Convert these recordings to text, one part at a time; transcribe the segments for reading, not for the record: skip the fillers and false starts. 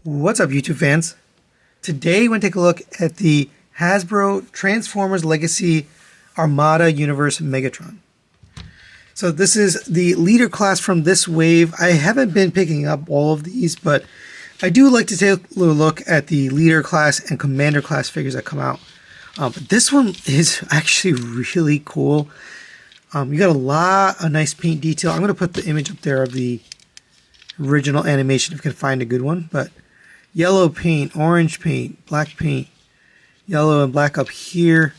What's up, YouTube fans? Today we're going to take a look at the Hasbro Transformers Legacy Armada Universe Megatron. So this is the leader class from this wave. I haven't been picking up all of these, but I do like to take a little look at the leader class and commander class figures that come out. But this one is actually really cool. You got a lot of nice paint detail. I'm going to put the image up there of the original animation if I can find a good one, but yellow paint, orange paint, black paint, yellow and black up here,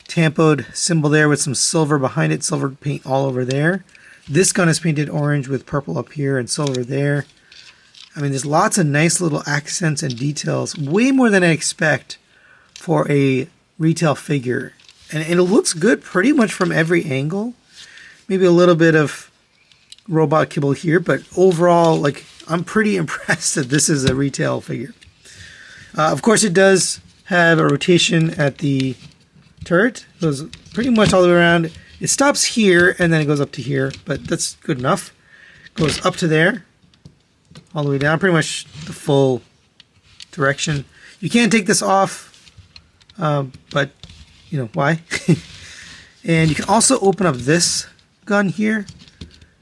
tampoed symbol there with some silver behind it, silver paint all over there. This gun is painted orange with purple up here and silver there. I mean, there's lots of nice little accents and details, way more than I expect for a retail figure. And it looks good pretty much from every angle. Maybe a little bit of robot kibble here, but overall, like, I'm pretty impressed that this is a retail figure. Of course, it does have a rotation at the turret. It goes pretty much all the way around. It stops here, and then it goes up to here, but that's good enough. Goes up to there, all the way down, pretty much the full direction. You can't take this off, but, you know, why? And you can also open up this gun here.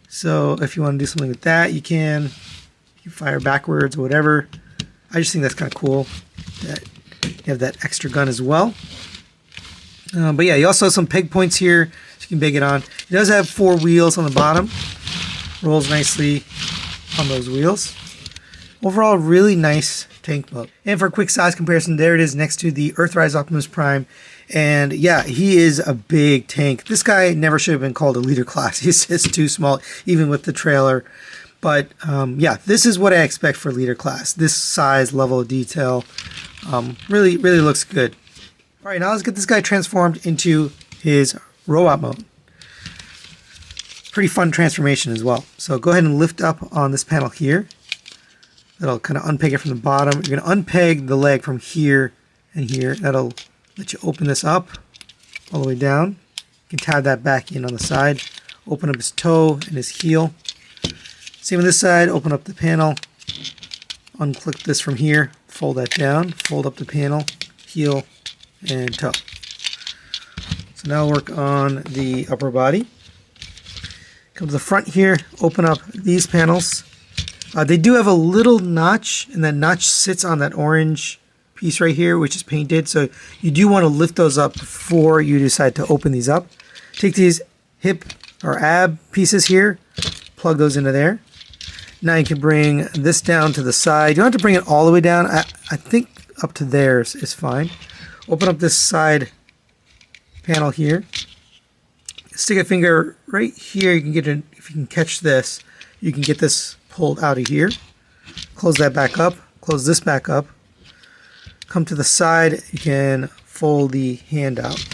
So if you want to do something with that, you can. You fire backwards or whatever. I just think that's kind of cool that you have that extra gun as well. But yeah, you also have some peg points here, so you can peg it on. It does have 4 wheels on the bottom. Rolls nicely on those wheels. Overall, really nice tank mode. And for a quick size comparison, there it is next to the Earthrise Optimus Prime. And yeah, he is a big tank. This guy never should have been called a leader class. He's just too small, even with the trailer. But yeah, this is what I expect for leader class. This size, level of detail, really looks good. All right, now let's get this guy transformed into his robot mode. Pretty fun transformation as well. So go ahead and lift up on this panel here. That'll kind of unpeg it from the bottom. You're going to unpeg the leg from here and here. That'll let you open this up all the way down. You can tab that back in on the side. Open up his toe and his heel. Same on this side. Open up the panel. Unclick this from here. Fold that down. Fold up the panel, heel, and toe. So now we'll work on the upper body. Come to the front here. Open up these panels. They do have a little notch, and that notch sits on that orange piece right here, which is painted. So you do want to lift those up before you decide to open these up. Take these hip or ab pieces here, plug those into there. Now you can bring this down to the side. You don't have to bring it all the way down. I think up to there is fine. Open up this side panel here. Stick a finger right here. You can get it, if you can catch this, you can get this pulled out of here. Close that back up. Close this back up. Come to the side. You can fold the hand out.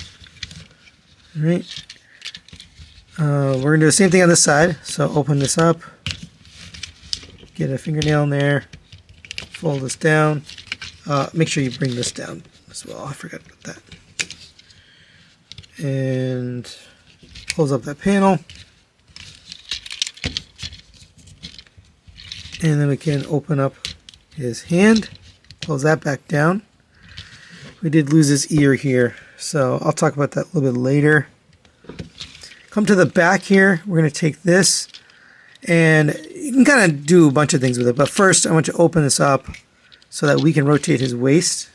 All right. We're going to do the same thing on this side. So open this up. Get a fingernail in there. Fold this down. Make sure you bring this down as well. I forgot about that. And close up that panel. And then we can open up his hand. Close that back down. We did lose his ear here, so I'll talk about that a little bit later. Come to the back here. We're going to take this, and you can kind of do a bunch of things with it. But first, I want to open this up so that we can rotate his waist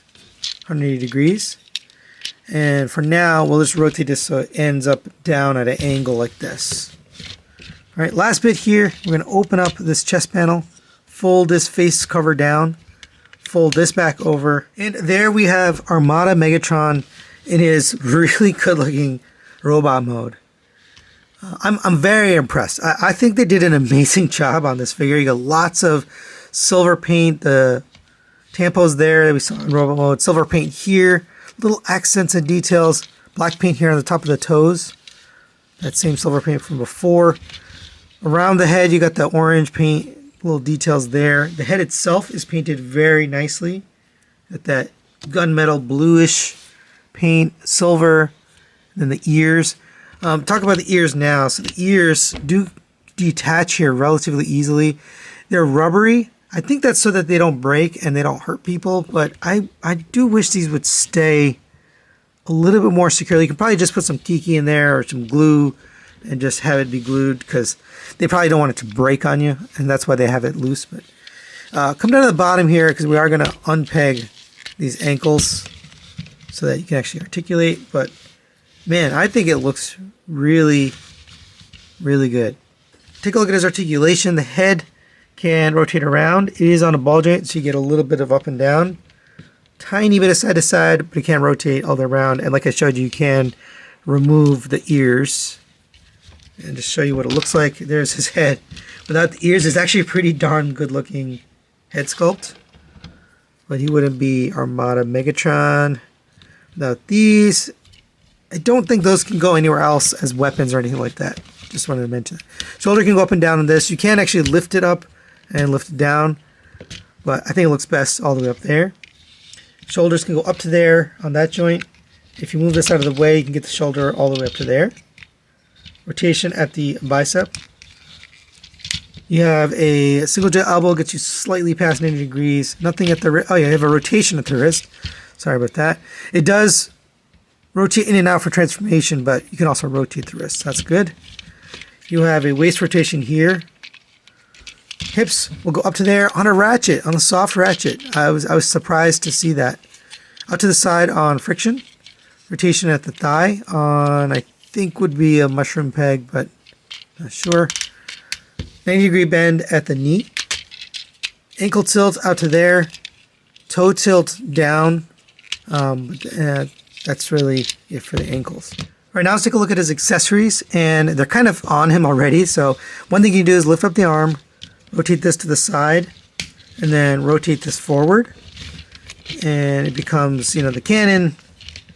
180 degrees. And for now, we'll just rotate this so it ends up down at an angle like this. All right, last bit here. We're going to open up this chest panel. Fold this face cover down, fold this back over, and there we have Armada Megatron in his really good looking robot mode. I'm very impressed. I think they did an amazing job on this figure. You got lots of silver paint, the tampos there that we saw in robot mode, silver paint here, little accents and details, black paint here on the top of the toes, that same silver paint from before. Around the head you got the orange paint, little details there. The head itself is painted very nicely. Got that gunmetal bluish paint, silver, and then the ears. Talk about the ears now. So the ears do detach here relatively easily. They're rubbery, I think that's so that they don't break and they don't hurt people, but I do wish these would stay a little bit more securely. You can probably just put some tiki in there or some glue and just have it be glued, because they probably don't want it to break on you, and that's why they have it loose. But come down to the bottom here, because we are going to unpeg these ankles so that you can actually articulate. But man, I think it looks really, really good. Take a look at his articulation. The head can rotate around. It is on a ball joint, so you get a little bit of up and down. Tiny bit of side to side, but it can't rotate all the way around. And like I showed you, you can remove the ears. And just show you what it looks like. There's his head. Without the ears, it's actually a pretty darn good looking head sculpt. But he wouldn't be Armada Megatron without these. I don't think those can go anywhere else as weapons or anything like that. Just wanted to mention that. Shoulder can go up and down on this. You can actually lift it up and lift it down. But I think it looks best all the way up there. Shoulders can go up to there on that joint. If you move this out of the way, you can get the shoulder all the way up to there. Rotation at the bicep. You have a single jet elbow, gets you slightly past 90 degrees. Nothing at the wrist. Oh yeah, you have a rotation at the wrist. Sorry about that. It does rotate in and out for transformation, but you can also rotate the wrist. That's good. You have a waist rotation here. Hips will go up to there on a ratchet, on a soft ratchet. I was surprised to see that. Out to the side on friction. Rotation at the thigh on, I think would be a mushroom peg, but not sure. 90-degree bend at the knee. Ankle tilt out to there. Toe tilt down. That's really it for the ankles. All right, now let's take a look at his accessories, and they're kind of on him already. So one thing you can do is lift up the arm, rotate this to the side, and then rotate this forward. And it becomes, the cannon.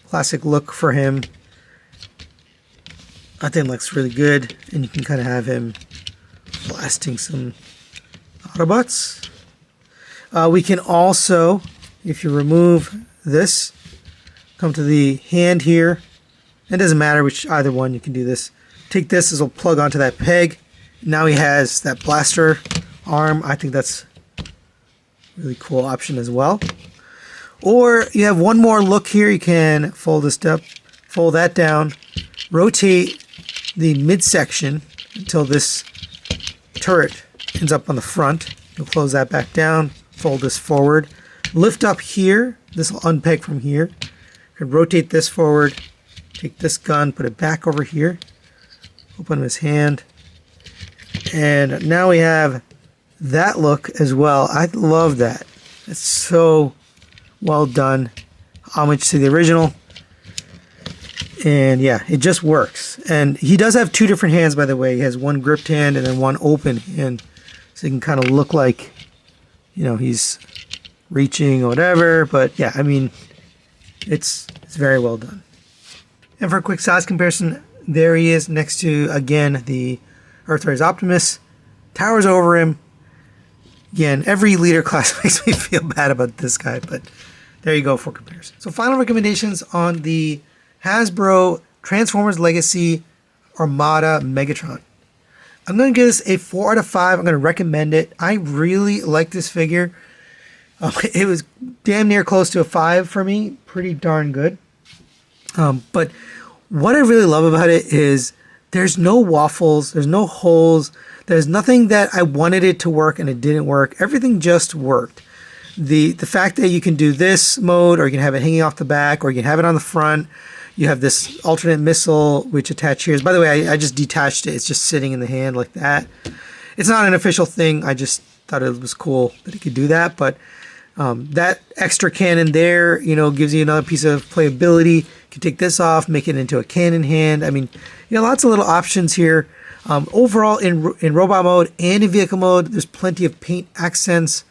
Classic look for him. I think it looks really good, and you can kind of have him blasting some Autobots. We can also, if you remove this, come to the hand here. It doesn't matter which either one, you can do this. Take this will plug onto that peg. Now he has that blaster arm. I think that's a really cool option as well. Or you have one more look here. You can fold this up, fold that down, rotate the midsection until this turret ends up on the front. You'll close that back down, fold this forward, lift up here. This will unpeg from here. You can rotate this forward, take this gun, put it back over here, open his hand, and now we have that look as well. I love that. It's so well done. Homage to the original. And yeah, it just works. And he does have two different hands, by the way. He has one gripped hand and then one open hand. So he can kind of look like, he's reaching or whatever. But yeah, it's very well done. And for a quick size comparison, there he is next to, again, the Earthrise Optimus. Towers over him. Again, every leader class makes me feel bad about this guy, but there you go for comparison. So final recommendations on the Hasbro Transformers Legacy Armada Megatron. I'm going to give this a 4 out of 5. I'm going to recommend it. I really like this figure. It was damn near close to a 5 for me. Pretty darn good. But what I really love about it is there's no waffles. There's no holes. There's nothing that I wanted it to work and it didn't work. Everything just worked. The fact that you can do this mode, or you can have it hanging off the back, or you can have it on the front. You have this alternate missile, which attach here. By the way, I just detached it. It's just sitting in the hand like that. It's not an official thing. I just thought it was cool that it could do that. But that extra cannon there, gives you another piece of playability. You can take this off, make it into a cannon hand. Lots of little options here. Overall, in robot mode and in vehicle mode, there's plenty of paint accents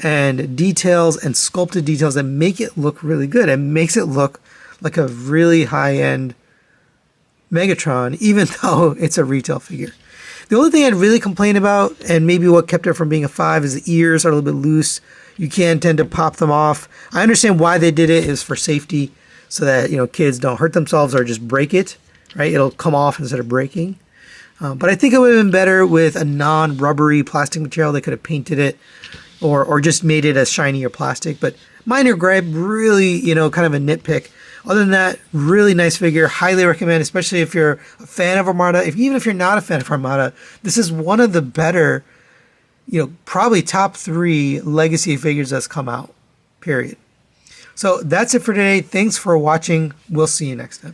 and details and sculpted details that make it look really good. It makes it look like a really high-end Megatron, even though it's a retail figure. The only thing I'd really complain about, and maybe what kept it from being a 5, is the ears are a little bit loose. You can tend to pop them off. I understand why they did it is for safety, so that kids don't hurt themselves or just break it. Right? It'll come off instead of breaking. But I think it would have been better with a non-rubbery plastic material. They could have painted it, or just made it as shiny or plastic. But minor gripe, really, you know, kind of a nitpick. Other than that, really nice figure. Highly recommend, especially if you're a fan of Armada. Even if you're not a fan of Armada, this is one of the better, you know, probably top 3 legacy figures that's come out, period. So that's it for today. Thanks for watching. We'll see you next time.